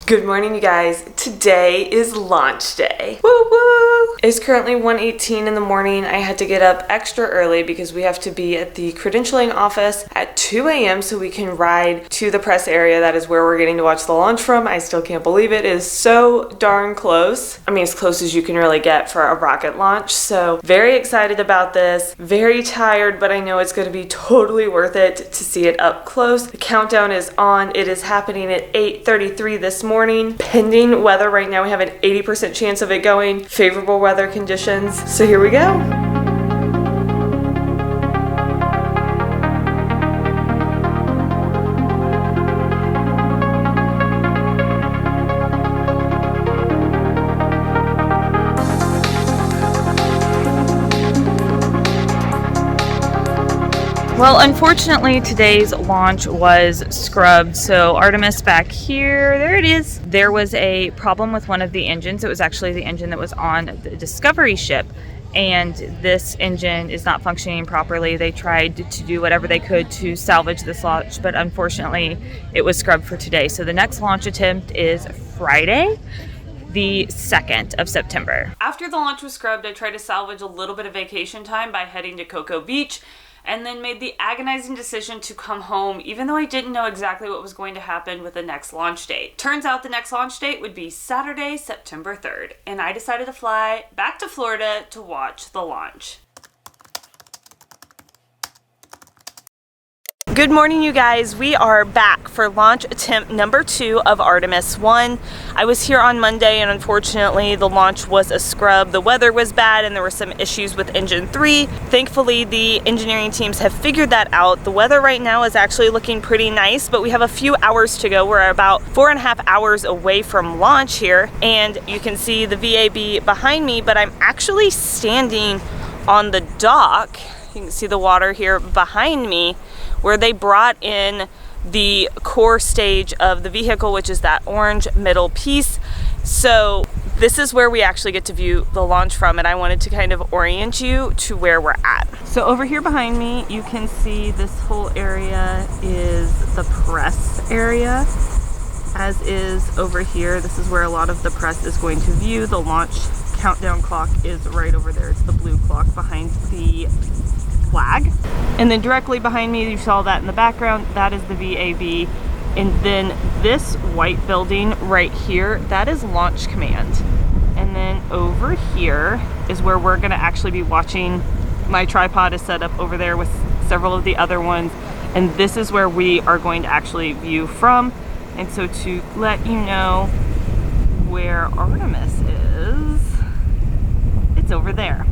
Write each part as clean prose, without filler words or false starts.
Good morning, you guys. Today is launch day. Woo woo! It's currently 1:18 in the morning. I had to get up extra early because we have to be at the credentialing office at 2 a.m. so we can ride to the press area. That is where we're getting to watch the launch from. I still can't believe it. It is so darn close. I mean, as close as you can really get for a rocket launch. So very excited about this. Very tired, but I know it's going to be totally worth it to see it up close. The countdown is on. It is happening at 8:33 this morning. Pending weather right now, we have an 80% chance of it going. Favorable weather conditions. So here we go. Well, unfortunately, today's launch was scrubbed. So Artemis back here, there it is. There was a problem with one of the engines. It was actually the engine that was on the Discovery ship. And this engine is not functioning properly. They tried to do whatever they could to salvage this launch, but unfortunately, it was scrubbed for today. So the next launch attempt is Friday, the 2nd of September. After the launch was scrubbed, I tried to salvage a little bit of vacation time by heading to Cocoa Beach, and then made the agonizing decision to come home even though I didn't know exactly what was going to happen with the next launch date. Turns out the next launch date would be Saturday, September 3rd, and I decided to fly back to Florida to watch the launch. Good morning, you guys. We are back for launch attempt number 2 of Artemis I. I was here on Monday and unfortunately the launch was a scrub. The weather was bad and there were some issues with engine 3. Thankfully, the engineering teams have figured that out. The weather right now is actually looking pretty nice, but we have a few hours to go. We're about 4.5 hours away from launch here, and you can see the VAB behind me, but I'm actually standing on the dock. You can see the water here behind me, where they brought in the core stage of the vehicle, which is that orange middle piece. So this is where we actually get to view the launch from, and I wanted to kind of orient you to where we're at. So over here behind me, you can see this whole area is the press area, as is over here. This is where a lot of the press is going to view. The launch countdown clock is right over there. It's the blue clock behind the flag. And then directly behind me, you saw that in the background, that is the VAB. And then this white building right here, that is Launch Command. And then over here is where we're gonna actually be watching. My tripod is set up over there with several of the other ones. And this is where we are going to actually view from. And so to let you know where Artemis is, it's over there.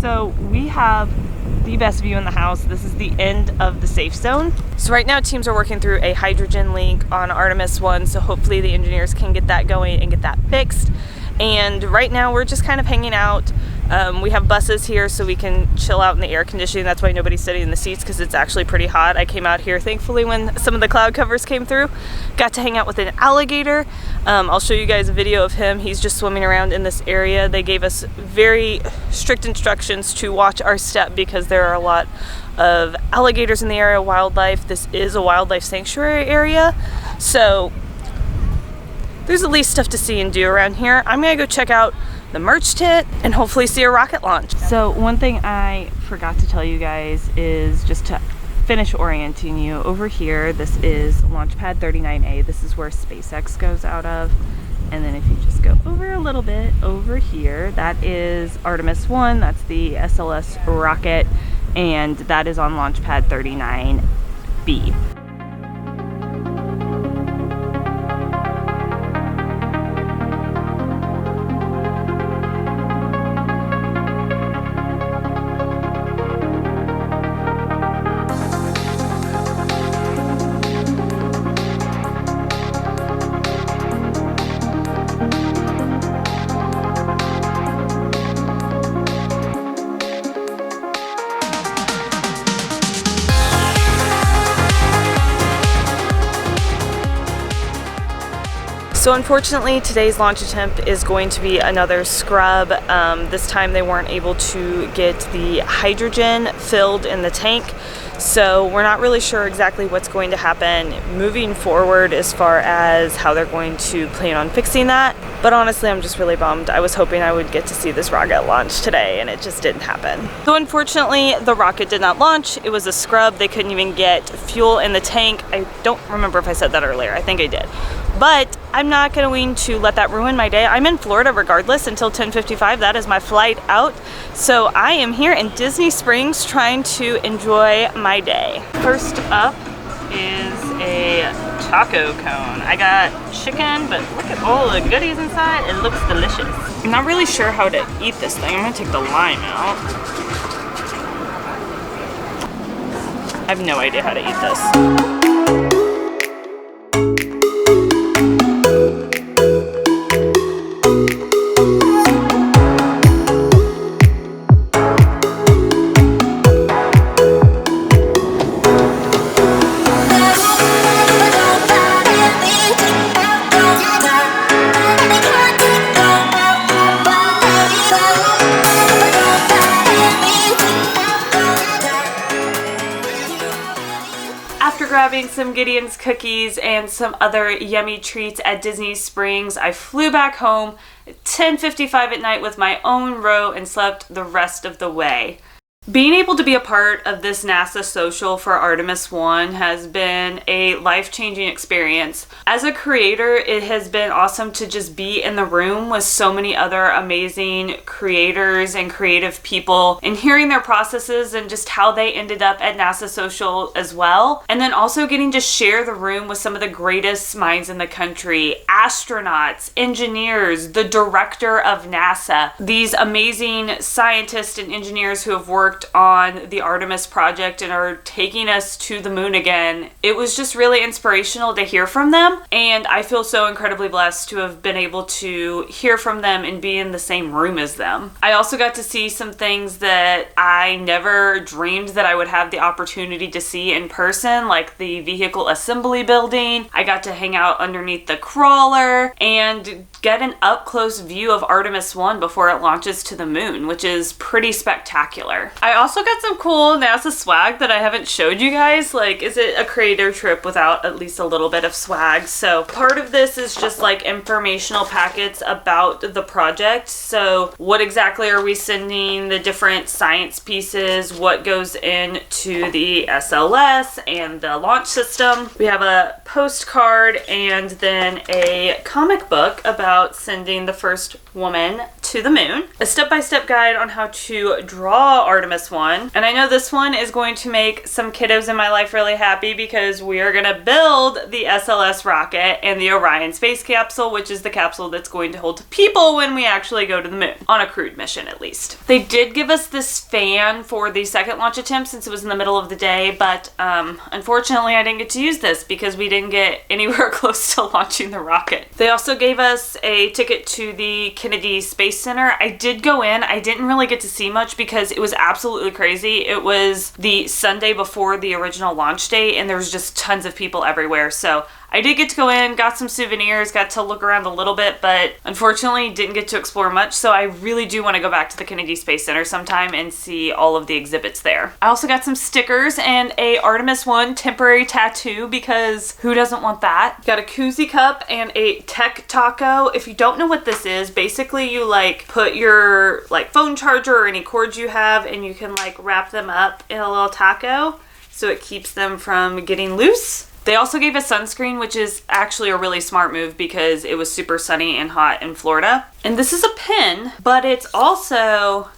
So we have the best view in the house. This is the end of the safe zone. So right now teams are working through a hydrogen leak on Artemis I, so hopefully the engineers can get that going and get that fixed. And right now we're just kind of hanging out. We have buses here so we can chill out in the air conditioning. That's why nobody's sitting in the seats, because it's actually pretty hot. I came out here thankfully when some of the cloud covers came through. Got to hang out with an alligator. I'll show you guys a video of him. He's just swimming around in this area. They gave us very strict instructions to watch our step because there are a lot of alligators in the area, wildlife. This is a wildlife sanctuary area, so there's at least stuff to see and do around here. I'm gonna go check out the merch tent and hopefully see a rocket launch. So one thing I forgot to tell you guys is just to finish orienting you. Over here, this is launch pad 39A. This is where SpaceX goes out of. And then if you just go over a little bit over here, that is Artemis I. That's the SLS rocket, and that is on launch pad 39B. So unfortunately, today's launch attempt is going to be another scrub. This time they weren't able to get the hydrogen filled in the tank. So we're not really sure exactly what's going to happen moving forward as far as how they're going to plan on fixing that. But honestly, I'm just really bummed. I was hoping I would get to see this rocket launch today, and it just didn't happen. So unfortunately, the rocket did not launch. It was a scrub. They couldn't even get fuel in the tank. I don't remember if I said that earlier. I think I did. But I'm not going to let that ruin my day. I'm in Florida regardless until 10:55. That is my flight out. So I am here in Disney Springs trying to enjoy my day. First up is a taco cone. I got chicken, but look at all the goodies inside. It looks delicious. I'm not really sure how to eat this thing. I'm gonna take the lime out. I have no idea how to eat this. Grabbing some Gideon's cookies and some other yummy treats at Disney Springs, I flew back home at 10:55 at night with my own row and slept the rest of the way. Being able to be a part of this NASA social for Artemis I has been a life-changing experience. As a creator, it has been awesome to just be in the room with so many other amazing creators and creative people and hearing their processes and just how they ended up at NASA social as well. And then also getting to share the room with some of the greatest minds in the country, astronauts, engineers, the director of NASA, these amazing scientists and engineers who have worked on the Artemis project and are taking us to the moon again. It was just really inspirational to hear from them, and I feel so incredibly blessed to have been able to hear from them and be in the same room as them. I also got to see some things that I never dreamed that I would have the opportunity to see in person, like the vehicle assembly building. I got to hang out underneath the crawler and get an up-close view of Artemis I before it launches to the moon, which is pretty spectacular. I also got some cool NASA swag that I haven't showed you guys. Like, is it a creator trip without at least a little bit of swag? So part of this is just like informational packets about the project. So what exactly are we sending, the different science pieces, what goes into the SLS and the launch system. We have a postcard and then a comic book about sending the first woman to the moon, a step-by-step guide on how to draw Artemis I, and I know this one is going to make some kiddos in my life really happy because we are going to build the SLS rocket and the Orion space capsule, which is the capsule that's going to hold people when we actually go to the moon, on a crewed mission at least. They did give us this fan for the second launch attempt since it was in the middle of the day, but unfortunately I didn't get to use this because we didn't get anywhere close to launching the rocket. They also gave us a ticket to the Kennedy Space Center. I did go in. I didn't really get to see much because it was absolutely crazy. It was the Sunday before the original launch date and there was just tons of people everywhere. So I did get to go in, got some souvenirs, got to look around a little bit, but unfortunately didn't get to explore much. So I really do want to go back to the Kennedy Space Center sometime and see all of the exhibits there. I also got some stickers and a Artemis I temporary tattoo because who doesn't want that? Got a koozie cup and a tech taco. If you don't know what this is, basically you like put your like phone charger or any cords you have and you can like wrap them up in a little taco so it keeps them from getting loose. They also gave us sunscreen, which is actually a really smart move because it was super sunny and hot in Florida. And this is a pin, but it's also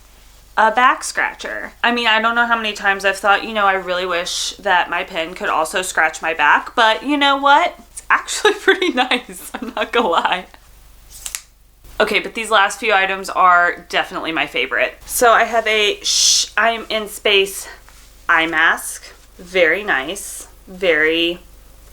a back scratcher. I mean, I don't know how many times I've thought, you know, I really wish that my pen could also scratch my back, but you know what? It's actually pretty nice, I'm not gonna lie. Okay, but these last few items are definitely my favorite. So I have a I'm in space eye mask. Very nice, very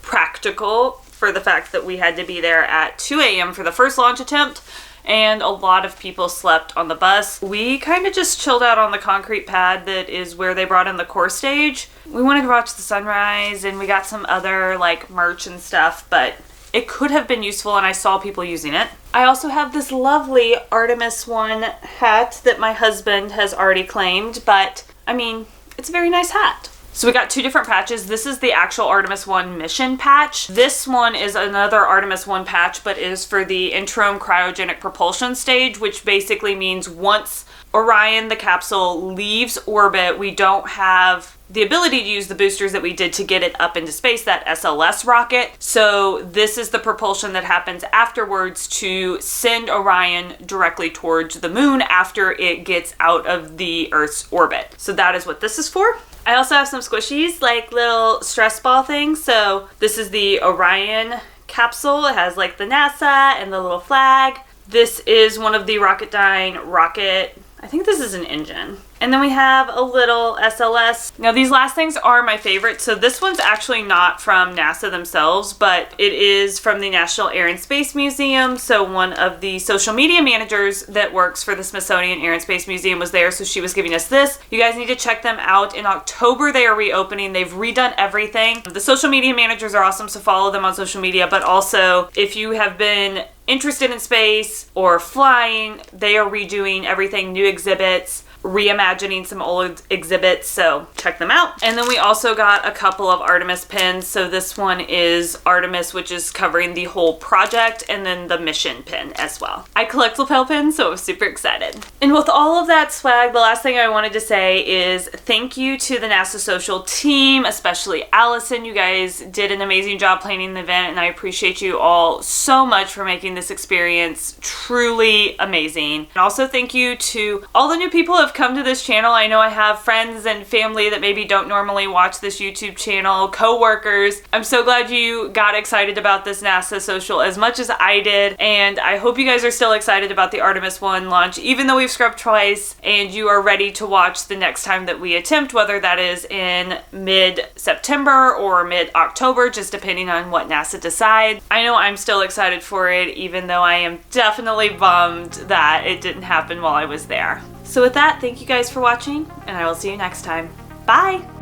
practical for the fact that we had to be there at 2 a.m. for the first launch attempt and a lot of people slept on the bus. We kind of just chilled out on the concrete pad that is where they brought in the core stage. We wanted to watch the sunrise and we got some other like merch and stuff, but it could have been useful and I saw people using it. I also have this lovely Artemis I hat that my husband has already claimed, but I mean, it's a very nice hat. So we got two different patches. This is the actual Artemis I mission patch. This one is another Artemis I patch, but is for the interim cryogenic propulsion stage, which basically means once Orion, the capsule, leaves orbit, we don't have the ability to use the boosters that we did to get it up into space, that SLS rocket. So this is the propulsion that happens afterwards to send Orion directly towards the moon after it gets out of the Earth's orbit. So that is what this is for. I also have some squishies, like little stress ball things. So this is the Orion capsule. It has like the NASA and the little flag. This is one of the Rocketdyne rocket. I think this is an engine. And then we have a little SLS. Now these last things are my favorite. So this one's actually not from NASA themselves, but it is from the National Air and Space Museum. So one of the social media managers that works for the Smithsonian Air and Space Museum was there, so she was giving us this. You guys need to check them out. In October they are reopening. They've redone everything. The social media managers are awesome, so follow them on social media, but also if you have been interested in space or flying, they are redoing everything, new exhibits, reimagining some old exhibits, so check them out. And then we also got a couple of Artemis pins. So this one is Artemis, which is covering the whole project, and then the mission pin as well. I collect lapel pins, so I was super excited. And with all of that swag, the last thing I wanted to say is thank you to the NASA social team, especially Allison. You guys did an amazing job planning the event, and I appreciate you all so much for making this experience truly amazing. And also thank you to all the new people who have come to this channel. I know I have friends and family that maybe don't normally watch this YouTube channel, co-workers. I'm so glad you got excited about this NASA social as much as I did, and I hope you guys are still excited about the Artemis I launch, even though we've scrubbed twice, and you are ready to watch the next time that we attempt, whether that is in mid-September or mid-October, just depending on what NASA decides. I know I'm still excited for it, even though I am definitely bummed that it didn't happen while I was there. So with that, thank you guys for watching, and I will see you next time. Bye!